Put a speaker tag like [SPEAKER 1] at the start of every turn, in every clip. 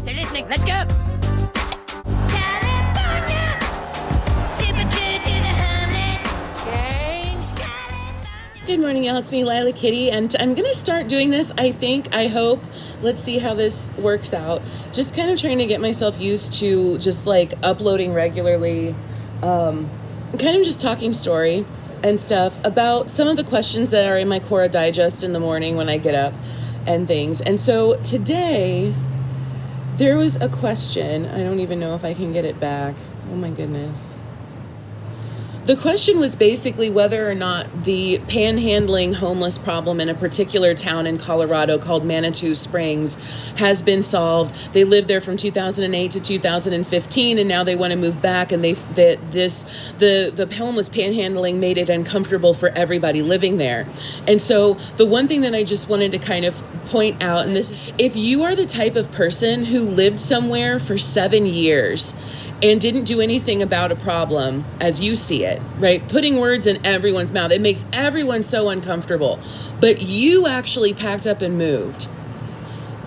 [SPEAKER 1] They're listening. Let's go. California, super good to the homeless. Change California.
[SPEAKER 2] Good morning, y'all. It's me, Lila Kitty, and I'm going to start doing this, I hope. Let's see how this works out. Just kind of trying to get myself used to just like uploading regularly, kind of just talking story and stuff about some of the questions that are in my Quora Digest in the morning when I get up and things. And so today, there was a question. I don't even know if I can get it back. Oh my goodness. The question was basically whether or not the panhandling homeless problem in a particular town in Colorado called Manitou Springs has been solved. They lived there from 2008 to 2015, and now they want to move back. And the homeless panhandling made it uncomfortable for everybody living there. And so the one thing that I just wanted to kind of point out, and this, if you are the type of person who lived somewhere for 7 years and didn't do anything about a problem as you see it, right? Putting words in everyone's mouth. It makes everyone so uncomfortable. But you actually packed up and moved.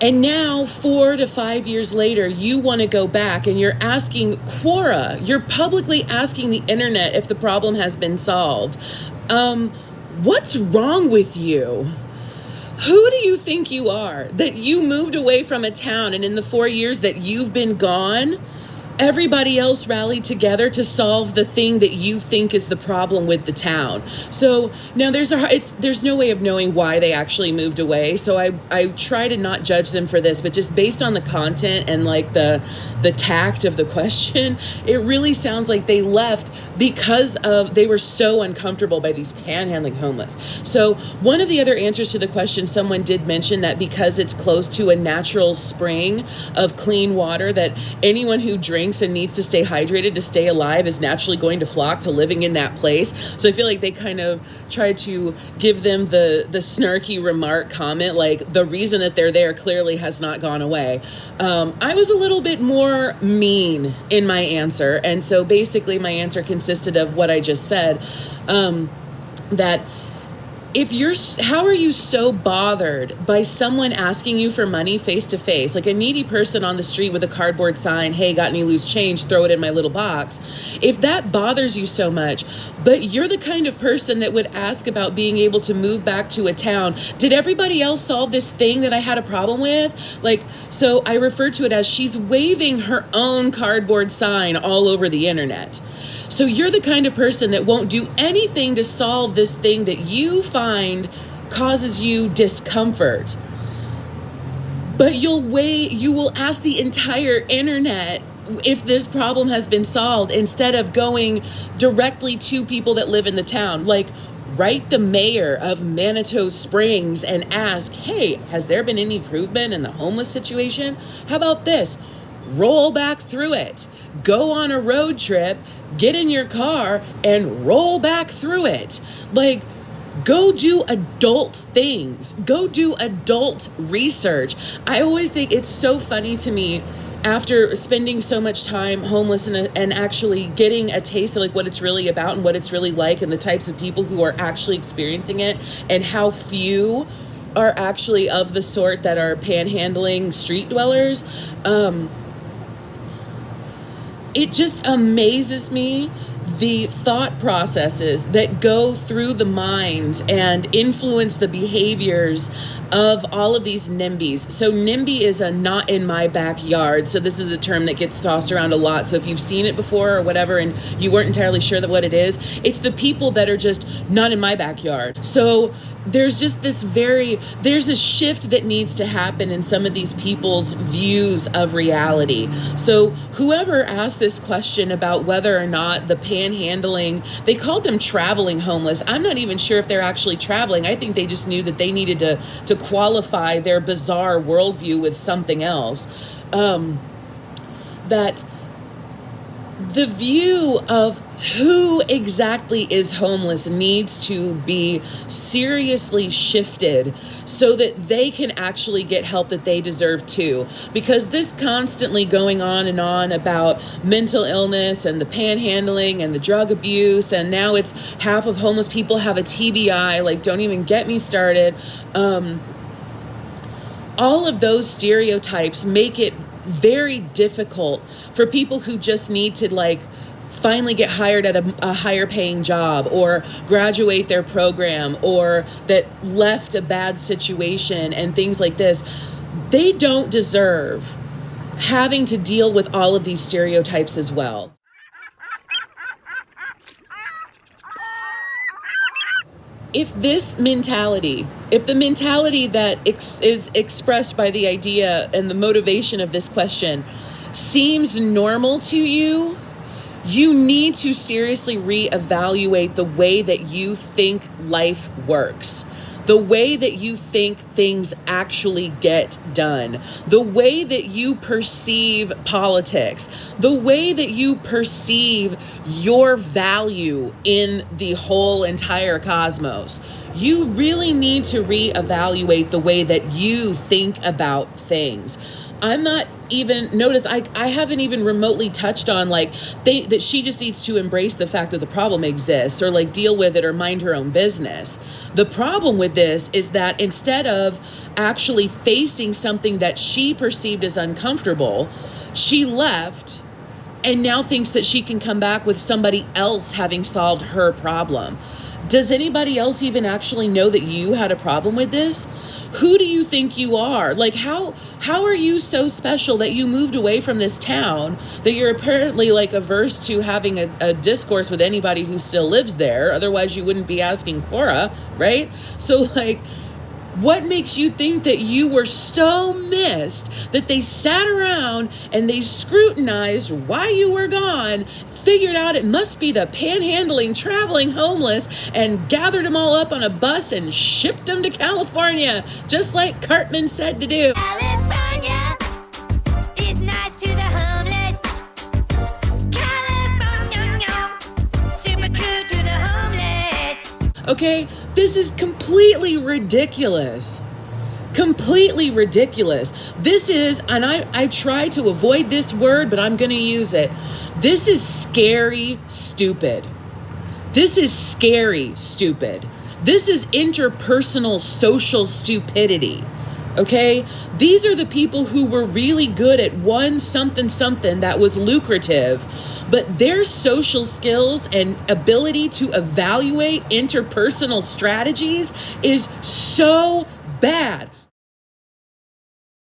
[SPEAKER 2] And now 4 to 5 years later, you want to go back and you're asking Quora, you're publicly asking the internet if the problem has been solved. What's wrong with you? Who do you think you are? That you moved away from a town, and in the 4 years that you've been gone, everybody else rallied together to solve the thing that you think is the problem with the town. So now there's no way of knowing why they actually moved away. So I try to not judge them for this, but just based on the content and like the tact of the question, it really sounds like they left because they were so uncomfortable by these panhandling homeless. So one of the other answers to the question, someone did mention that because it's close to a natural spring of clean water, that anyone who drinks and needs to stay hydrated to stay alive is naturally going to flock to living in that place. So I feel like they kind of tried to give them the snarky remark comment, like the reason that they're there clearly has not gone away. I was a little bit more mean in my answer. And so basically my answer consisted of what I just said, that how are you so bothered by someone asking you for money face to face, like a needy person on the street with a cardboard sign, hey, got any loose change, throw it in my little box. If that bothers you so much, but you're the kind of person that would ask about being able to move back to a town, did everybody else solve this thing that I had a problem with? Like, so I refer to it as she's waving her own cardboard sign all over the internet. So you're the kind of person that won't do anything to solve this thing that you find causes you discomfort. But you will ask the entire internet if this problem has been solved instead of going directly to people that live in the town. Like, write the mayor of Manitou Springs and ask, hey, has there been any improvement in the homeless situation? How about this? Roll back through it. Go on a road trip, get in your car, and roll back through it. Like, go do adult things. Go do adult research. I always think it's so funny to me, after spending so much time homeless and actually getting a taste of like what it's really about and what it's really like and the types of people who are actually experiencing it, and how few are actually of the sort that are panhandling street dwellers. It just amazes me the thought processes that go through the minds and influence the behaviors of all of these NIMBYs. So NIMBY is a not in my backyard. So this is a term that gets tossed around a lot. So if you've seen it before or whatever and you weren't entirely sure that what it is, it's the people that are just not in my backyard. So there's just there's a shift that needs to happen in some of these people's views of reality. So whoever asked this question about whether or not the panhandling, they called them traveling homeless. I'm not even sure if they're actually traveling. I think they just knew that they needed to qualify their bizarre worldview with something else. That the view of who exactly is homeless needs to be seriously shifted so that they can actually get help that they deserve too. Because this constantly going on and on about mental illness and the panhandling and the drug abuse, and now it's half of homeless people have a TBI, like don't even get me started. All of those stereotypes make it very difficult for people who just need to like finally get hired at a higher paying job or graduate their program or that left a bad situation and things like this. They don't deserve having to deal with all of these stereotypes as well. If the mentality that is expressed by the idea and the motivation of this question seems normal to you, you need to seriously reevaluate the way that you think life works, the way that you think things actually get done, the way that you perceive politics, the way that you perceive your value in the whole entire cosmos. You really need to reevaluate the way that you think about things. I'm not even, notice I haven't even remotely touched on like that she just needs to embrace the fact that the problem exists or like deal with it or mind her own business. The problem with this is that instead of actually facing something that she perceived as uncomfortable, she left and now thinks that she can come back with somebody else having solved her problem. Does anybody else even actually know that you had a problem with this? Who do you think you are? Like, how are you so special that you moved away from this town, that you're apparently like averse to having a discourse with anybody who still lives there? Otherwise you wouldn't be asking Cora, right? So like, what makes you think that you were so missed that they sat around and they scrutinized why you were gone, figured out it must be the panhandling, traveling homeless, and gathered them all up on a bus and shipped them to California, just like Cartman said to do?
[SPEAKER 1] California is nice to the homeless. California, super cool to the homeless.
[SPEAKER 2] Okay, this is completely ridiculous. Completely ridiculous. This is, and I try to avoid this word, but I'm going to use it. This is scary stupid. This is scary stupid. This is interpersonal social stupidity. Okay? These are the people who were really good at one something that was lucrative, but their social skills and ability to evaluate interpersonal strategies is so bad.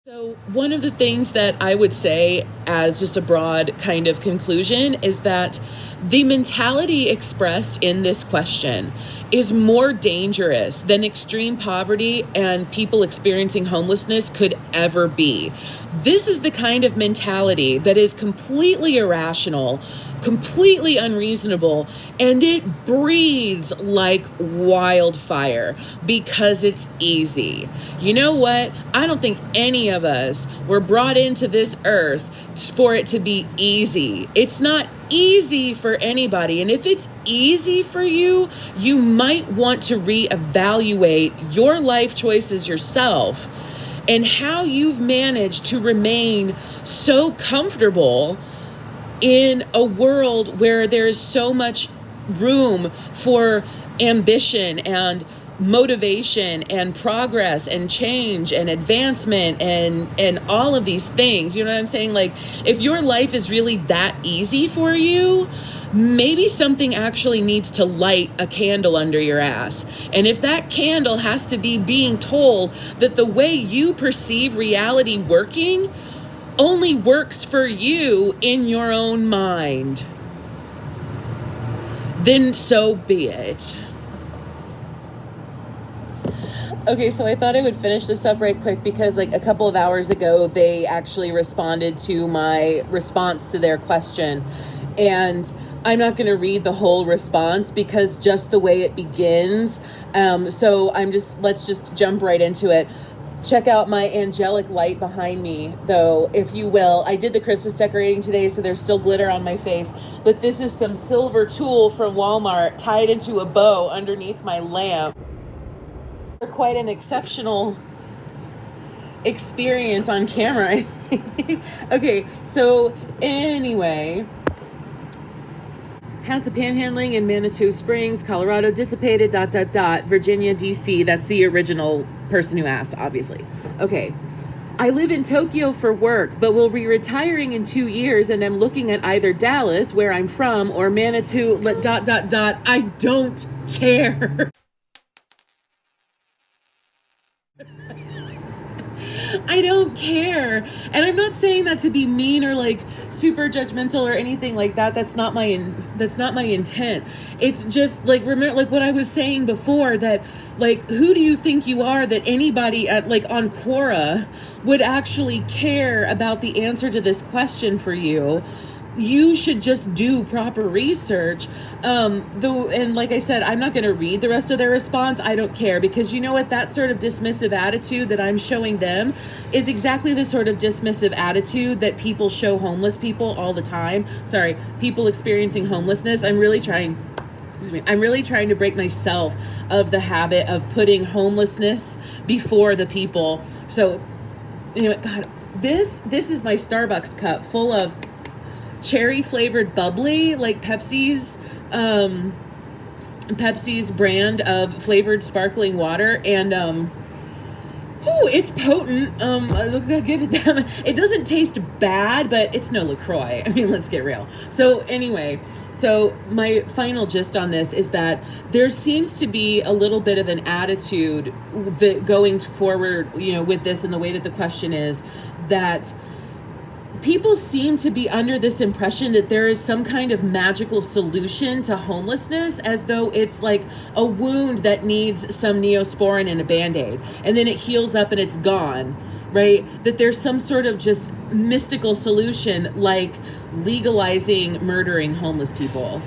[SPEAKER 2] So one of the things that I would say as just a broad kind of conclusion is that the mentality expressed in this question is more dangerous than extreme poverty and people experiencing homelessness could ever be. This is the kind of mentality that is completely irrational, completely unreasonable, and it breathes like wildfire because it's easy. You know what? I don't think any of us were brought into this earth for it to be easy. It's not easy for anybody. And if it's easy for you, you might want to reevaluate your life choices yourself and how you've managed to remain so comfortable in a world where there's so much room for ambition and motivation and progress and change and advancement and all of these things. You know what I'm saying? Like, if your life is really that easy for you, maybe something actually needs to light a candle under your ass. And if that candle has to be being told that the way you perceive reality working only works for you in your own mind, then so be it. Okay, so I thought I would finish this up right quick because like a couple of hours ago, they actually responded to my response to their question. And I'm not going to read the whole response because just the way it begins. So let's just jump right into it. Check out my angelic light behind me, though, if you will. I did the Christmas decorating today, so there's still glitter on my face. But this is some silver tulle from Walmart tied into a bow underneath my lamp. Quite an exceptional experience on camera, I think. Okay, so anyway, has the panhandling in Manitou Springs, Colorado dissipated, ... Virginia, DC. That's the original person who asked, obviously. Okay. I live in Tokyo for work, but will be retiring in 2 years and am looking at either Dallas, where I'm from, or Manitou, .. I don't care. I don't care. And I'm not saying that to be mean or like super judgmental or anything like that. That's not my intent. It's just like, remember, like what I was saying before, that like, who do you think you are that anybody at like on Quora would actually care about the answer to this question for you? You should just do proper research. And like I said, I'm not going to read the rest of their response. I don't care, because you know what? That sort of dismissive attitude that I'm showing them is exactly the sort of dismissive attitude that people show homeless people all the time. Sorry, people experiencing homelessness. I'm really trying to break myself of the habit of putting homelessness before the people. So, anyway, God, this is my Starbucks cup full of cherry flavored bubbly, like Pepsi's brand of flavored sparkling water, and it's potent. I'll give it that. It doesn't taste bad, but it's no LaCroix. I mean, let's get real. So anyway, so my final gist on this is that there seems to be a little bit of an attitude that going forward, with this, and the way that the question is, that people seem to be under this impression that there is some kind of magical solution to homelessness, as though it's like a wound that needs some Neosporin and a Band-Aid, and then it heals up and it's gone, right? That there's some sort of just mystical solution, like legalizing murdering homeless people.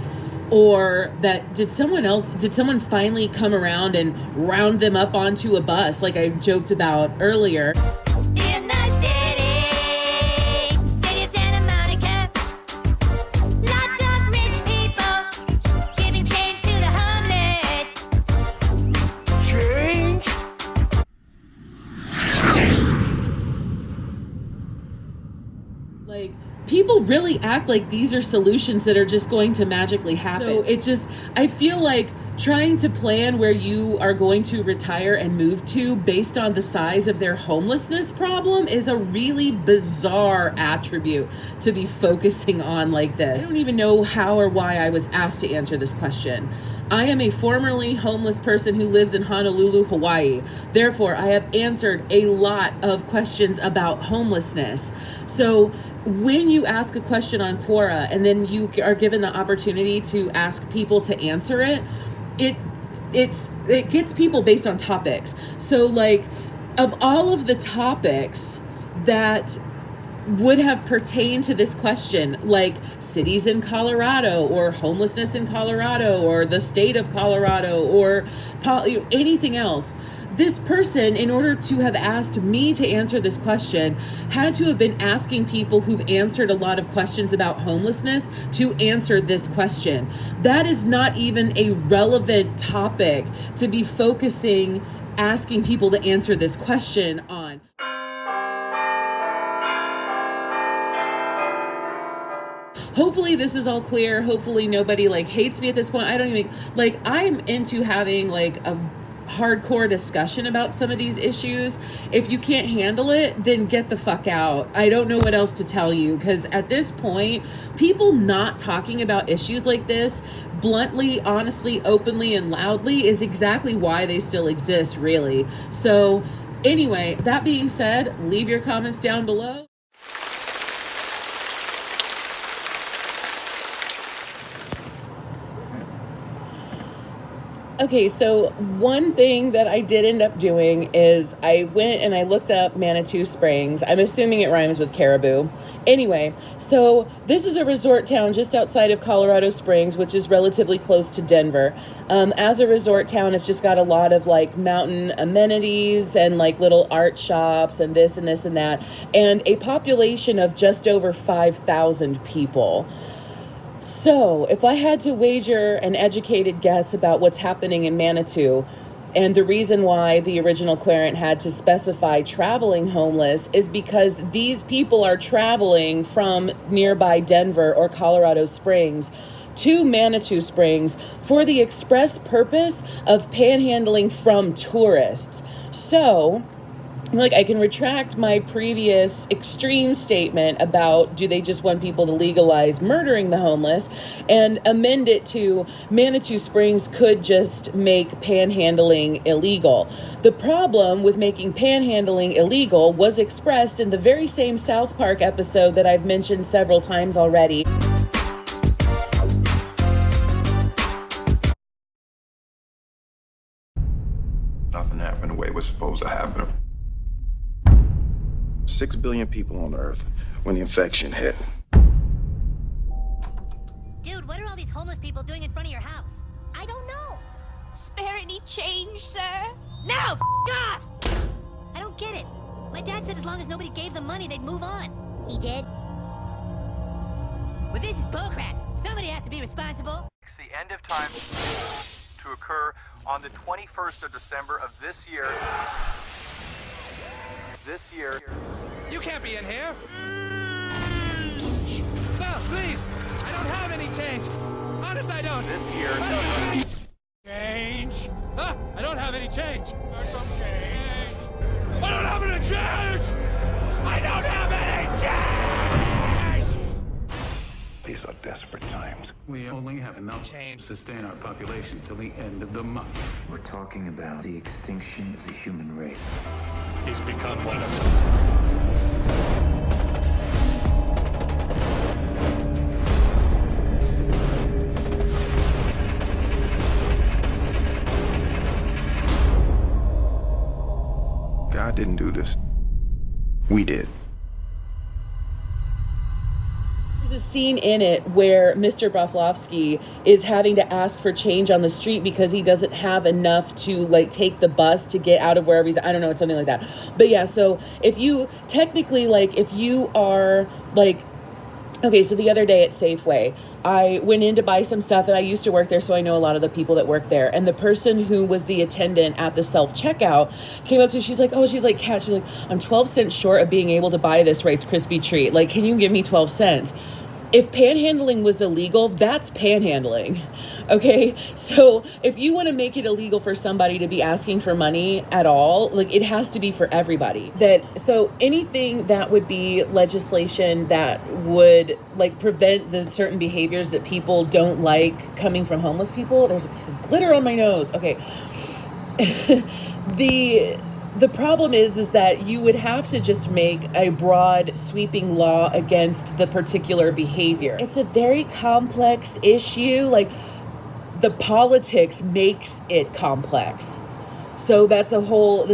[SPEAKER 2] Or that did someone finally come around and round them up onto a bus, like I joked about earlier?
[SPEAKER 1] In the city of Santa Monica, lots of rich people giving change to the homeless. Change?
[SPEAKER 2] Like, people really act like these are solutions that are just going to magically happen. So it just, I feel like trying to plan where you are going to retire and move to based on the size of their homelessness problem is a really bizarre attribute to be focusing on like this. I don't even know how or why I was asked to answer this question. I am a formerly homeless person who lives in Honolulu, Hawaii. Therefore, I have answered a lot of questions about homelessness. So when you ask a question on Quora and then you are given the opportunity to ask people to answer it, it gets people based on topics. So like, of all of the topics that would have pertained to this question, like cities in Colorado, or homelessness in Colorado, or the state of Colorado, or anything else, this person, in order to have asked me to answer this question, had to have been asking people who've answered a lot of questions about homelessness to answer this question. That is not even a relevant topic to be focusing, asking people to answer this question on. Hopefully this is all clear. Hopefully nobody hates me at this point. I don't even, I'm into having a hardcore discussion about some of these issues. If you can't handle it, then get the fuck out. I don't know what else to tell you, because at this point, people not talking about issues like this bluntly, honestly, openly, and loudly is exactly why they still exist, really. So anyway, that being said, leave your comments down below. Okay, so one thing that I did end up doing is I went and I looked up Manitou Springs. I'm assuming it rhymes with caribou. Anyway, so this is a resort town just outside of Colorado Springs, which is relatively close to Denver. As a resort town, it's just got a lot of mountain amenities and little art shops and this and this and that, and a population of just over 5,000 people. So, if I had to wager an educated guess about what's happening in Manitou, and the reason why the original querent had to specify traveling homeless is because these people are traveling from nearby Denver or Colorado Springs to Manitou Springs for the express purpose of panhandling from tourists. So, like, I can retract my previous extreme statement about do they just want people to legalize murdering the homeless and amend it to Manitou Springs could just make panhandling illegal. The problem with making panhandling illegal was expressed in the very same South Park episode that I've mentioned several times already.
[SPEAKER 3] Nothing happened the way it was supposed to happen. 6 billion people on Earth when the infection hit.
[SPEAKER 1] Dude, what are all these homeless people doing in front of your house? I don't know.
[SPEAKER 4] Spare any change, sir?
[SPEAKER 1] No, off! I don't get it. My dad said as long as nobody gave them money, they'd move on. He did? Well, this is bullcrap. Somebody has to be responsible.
[SPEAKER 5] It's the end of time to occur on the 21st of December of this year.
[SPEAKER 6] You can't be in here! No, please! I don't have any change! Honest, I don't!
[SPEAKER 5] This year.
[SPEAKER 6] I don't have any change! Ah, I don't have any change! There's some change! I don't have any change! I don't have any change!
[SPEAKER 3] These are desperate times.
[SPEAKER 7] We only have enough
[SPEAKER 6] Change.
[SPEAKER 7] to sustain our population till the end of the month.
[SPEAKER 8] We're talking about the extinction of the human race.
[SPEAKER 6] He's become one of them.
[SPEAKER 3] God didn't do this. We did.
[SPEAKER 2] There's a scene in it where Mr. Broflovsky is having to ask for change on the street because he doesn't have enough to like take the bus to get out of wherever he's, I don't know, it's something like that. But yeah, so if you technically like, if you are like, okay, so the other day at Safeway, I went in to buy some stuff and I used to work there, so I know a lot of the people that work there. And the person who was the attendant at the self-checkout came up to, she's like, Kat, she's like, I'm 12 cents short of being able to buy this Rice Krispie treat. Like, can you give me 12 cents? If panhandling was illegal, that's panhandling. Okay, so if you want to make it illegal for somebody to be asking for money at all, like it has to be for everybody. So anything that would be legislation that would like prevent the certain behaviors that people don't like coming from homeless people. There's a piece of glitter on my nose. Okay. The problem is that you would have to just make a broad sweeping law against the particular behavior. It's a very complex issue. Like the politics makes it complex. So this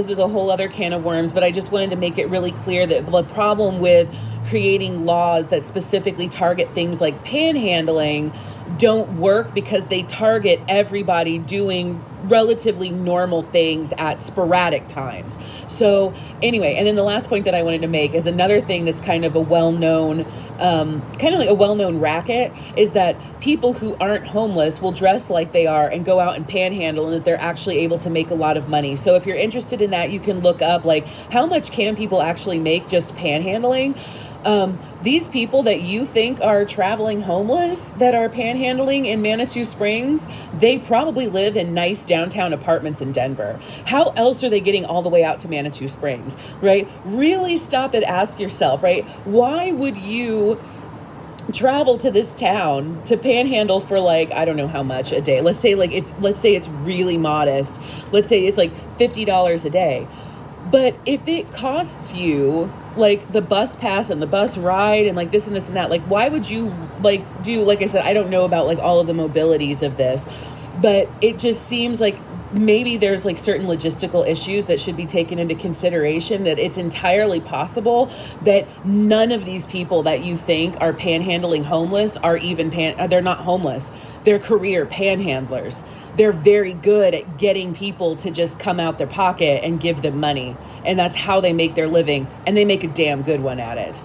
[SPEAKER 2] is a whole other can of worms, but I just wanted to make it really clear that the problem with creating laws that specifically target things like panhandling don't work because they target everybody doing relatively normal things at sporadic times. So anyway, and then the last point that I wanted to make is another thing that's kind of a well-known, kind of like a well-known racket is that people who aren't homeless will dress like they are and go out and panhandle and that they're actually able to make a lot of money. So if you're interested in that, you can look up like how much can people actually make just panhandling. These people that you think are traveling homeless that are panhandling in Manitou Springs, they probably live in nice downtown apartments in Denver. How else are they getting all the way out to Manitou Springs, right? Really stop and ask yourself, right? Why would you travel to this town to panhandle for like, I don't know how much a day. Let's say it's really modest. Let's say it's like $50 a day. But if it costs you like the bus pass and the bus ride and like this and this and that, like why would you like do, like I said, I don't know about like all of the mobilities of this, but it just seems like maybe there's like certain logistical issues that should be taken into consideration, that it's entirely possible that none of these people that you think are panhandling homeless are even they're not homeless. They're career panhandlers. They're very good at getting people to just come out their pocket and give them money. And that's how they make their living. And they make a damn good one at it.